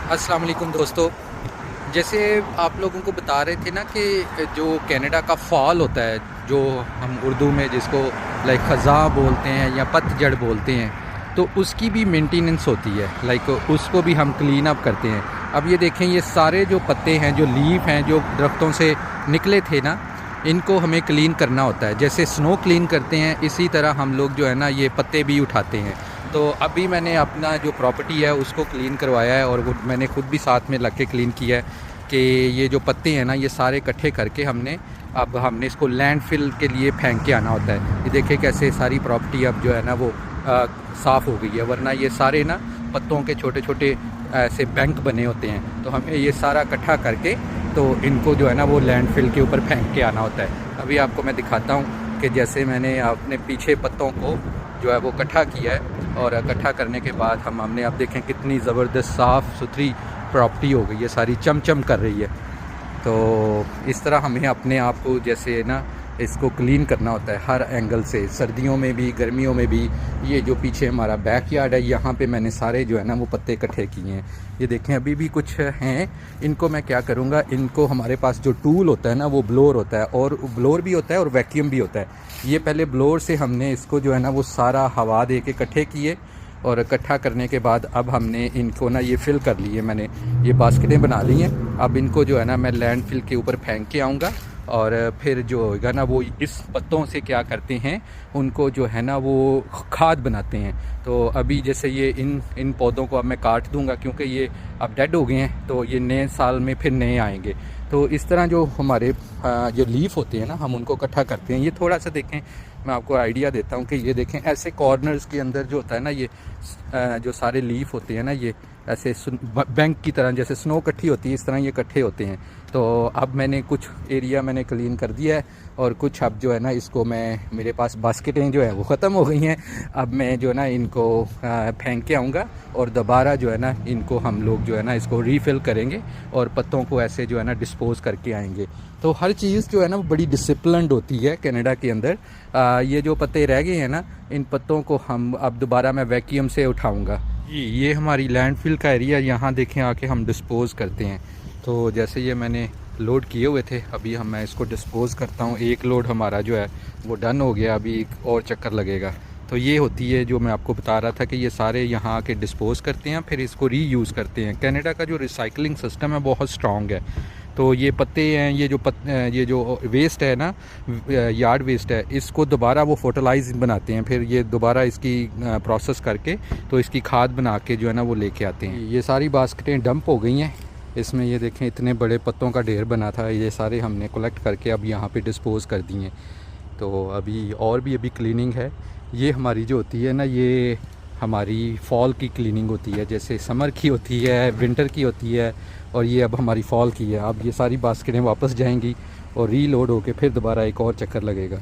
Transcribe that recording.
अस्सलाम वालेकुम दोस्तों। जैसे आप लोगों को बता रहे थे ना कि जो कनाडा का फॉल होता है, जो हम उर्दू में जिसको लाइक ख़ज़ां बोलते हैं या पतझड़ बोलते हैं, तो उसकी भी मेंटेनेंस होती है। लाइक उसको भी हम क्लीन अप करते हैं। अब ये देखें, ये सारे जो पत्ते हैं, जो लीफ हैं, जो दरख्तों से निकले थे ना, इनको हमें क्लीन करना होता है। जैसे स्नो क्लीन करते हैं, इसी तरह हम लोग जो है ना ये पत्ते भी उठाते हैं। तो अभी मैंने अपना जो प्रॉपर्टी है उसको क्लीन करवाया है, और वो मैंने खुद भी साथ में लग के क्लीन किया है कि ये जो पत्ते हैं ना, ये सारे इकट्ठे करके हमने इसको लैंडफिल के लिए फेंक के आना होता है। ये देखिए कैसे सारी प्रॉपर्टी अब जो है ना वो साफ़ हो गई है, वरना ये सारे ना पत्तों के छोटे छोटे ऐसे बैंक बने होते हैं। तो हमें ये सारा इकट्ठा करके तो इनको जो है ना वो लैंडफिल के ऊपर फेंक के आना होता है। अभी आपको मैं दिखाता हूँ कि जैसे मैंने अपने पीछे पत्तों को जो है वो इकट्ठा किया है, और इकट्ठा करने के बाद हमने अब देखें कितनी ज़बरदस्त साफ़ सुथरी प्रॉपर्टी हो गई है, सारी चमचम कर रही है। तो इस तरह हमें अपने आप को जैसे ना इसको क्लीन करना होता है हर एंगल से, सर्दियों में भी गर्मियों में भी। ये जो पीछे हमारा बैकयार्ड है, यहाँ पे मैंने सारे जो है ना वो पत्ते इकट्ठे किए हैं। ये देखें अभी भी कुछ हैं। इनको मैं क्या करूँगा, इनको हमारे पास जो टूल होता है ना वो ब्लोअर होता है, और ब्लोअर भी होता है और वैक्यूम भी होता है। ये पहले ब्लोअर से हमने इसको जो है ना वो सारा हवा दे के इकट्ठे किए, और इकट्ठा करने के बाद अब हमने इनको ना ये फिल कर लिए। मैंने ये बास्केटें बना ली हैं। अब इनको जो है ना मैं लैंडफिल के ऊपर फेंक के आऊँगा, और फिर जो होगा ना वो इस पत्तों से क्या करते हैं, उनको जो है ना वो खाद बनाते हैं। तो अभी जैसे ये इन पौधों को अब मैं काट दूंगा, क्योंकि ये अब डेड हो गए हैं, तो ये नए साल में फिर नए आएंगे। तो इस तरह जो हमारे जो लीफ होते हैं ना, हम उनको इकट्ठा करते हैं। ये थोड़ा सा देखें, मैं आपको आइडिया देता हूँ कि ये देखें ऐसे कॉर्नर्स के अंदर जो होता है ना, ये जो सारे लीफ होते हैं ना, ये ऐसे बैंक की तरह जैसे स्नो इकट्ठी होती है, इस तरह ये इकट्ठे होते हैं। तो अब मैंने कुछ एरिया मैंने क्लीन कर दिया है, और कुछ अब जो है ना इसको मेरे पास बास्केटें जो है वो ख़त्म हो गई हैं। अब मैं जो है ना इनको फेंक के आऊँगा, और दोबारा जो है ना इनको हम लोग जो है ना इसको रीफ़िल करेंगे, और पत्तों को ऐसे जो है ना डिस्पोज़ करके आएंगे। तो हर चीज़ जो है ना वो बड़ी डिसिप्लिन्ड होती है कनाडा के अंदर। ये जो पत्ते रह गए हैं ना, इन पत्तों को हम अब दोबारा मैं वैक्यूम से उठाऊँगा। ये हमारी लैंडफिल का एरिया, यहाँ देखें आके हम डिस्पोज़ करते हैं। तो जैसे ये मैंने लोड किए हुए थे, अभी मैं इसको डिस्पोज़ करता हूँ। एक लोड हमारा जो है वो डन हो गया, अभी एक और चक्कर लगेगा। तो ये होती है जो मैं आपको बता रहा था कि ये सारे यहाँ आके डिस्पोज़ करते हैं, फिर इसको रीयूज़ करते हैं। कनाडा का जो रिसाइकलिंग सिस्टम है बहुत स्ट्रॉन्ग है। तो ये पत्ते हैं, ये जो वेस्ट है ना, यार्ड वेस्ट है, इसको दोबारा वो फर्टिलाइज बनाते हैं। फिर ये दोबारा इसकी प्रोसेस करके तो इसकी खाद बना के जो है ना वो लेके आते हैं। ये सारी बास्केटें डंप हो गई हैं। इसमें ये देखें इतने बड़े पत्तों का ढेर बना था, ये सारे हमने कलेक्ट करके अब यहाँ पे डिस्पोज़ कर दिए। तो अभी क्लीनिंग है। ये हमारी जो होती है ना, ये हमारी फॉल की क्लीनिंग होती है। जैसे समर की होती है, विंटर की होती है, और ये अब हमारी फॉल की है। अब ये सारी बास्केटें वापस जाएंगी और रीलोड होके फिर दोबारा एक और चक्कर लगेगा।